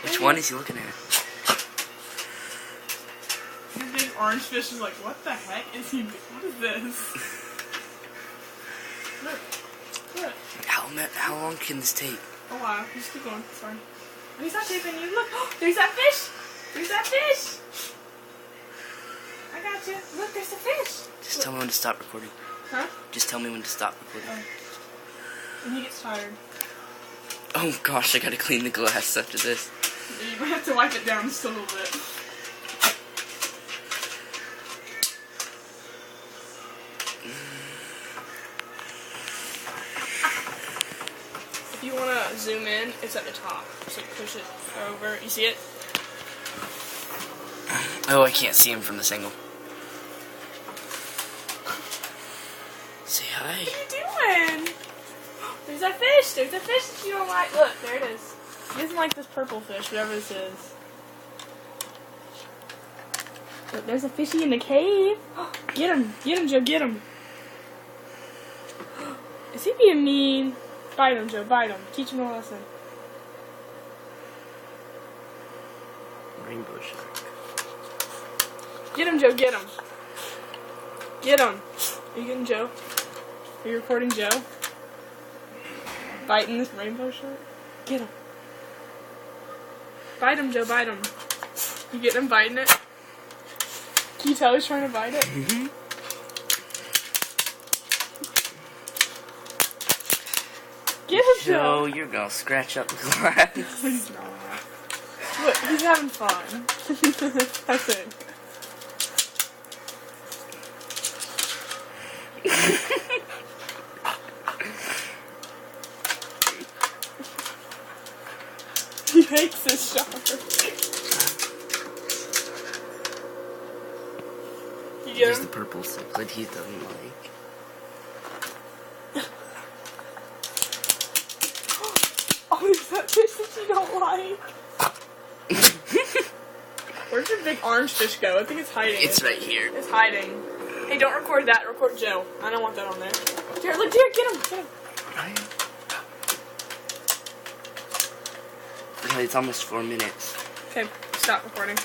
Which one is he looking at? The big orange fish is like, what the heck is he? What is this? Look. Look. How long can this take? Oh wow, just keep going. Sorry. He's not taping you. Look, oh, there's that fish. There's that fish. I got you. Look, there's a fish. Just tell me when to stop recording. Huh? Just tell me when to stop recording. Oh. When he gets tired. Oh gosh, I gotta clean the glass after this. You might have to wipe it down just a little bit. If you want to zoom in, it's at the top. So push it over. You see it? Oh, I can't see him from this angle. Say hi. What are you doing? There's that fish. There's a fish that you don't like. Look, there it is. He doesn't like this purple fish, whatever this is. Look, there's a fishy in the cave. Get him. Get him, Joe. Get him. Is he being mean? Bite him, Joe. Bite him. Teach him a lesson. Rainbow shark. Get him, Joe. Get him. Get him. Are you getting Joe? Are you recording Joe? Biting this rainbow shark? Get him. Bite him, Joe. Bite him. You getting him biting it? Can you tell he's trying to bite it? Mm-hmm. Get him, Joe, Joe. you're gonna scratch up the glass. He's not. Look, he's having fun. That's it. He hates this shark. You get There's him? the purple stuff that he doesn't like. Oh, there's that fish that you don't like. Where'd your big orange fish go? I think it's hiding. It's right here. It's hiding. Hey, don't record that. Record Joe. I don't want that on there. Here, look, here, get him. Get him. Okay, it's almost 4 minutes. Okay, stop recording.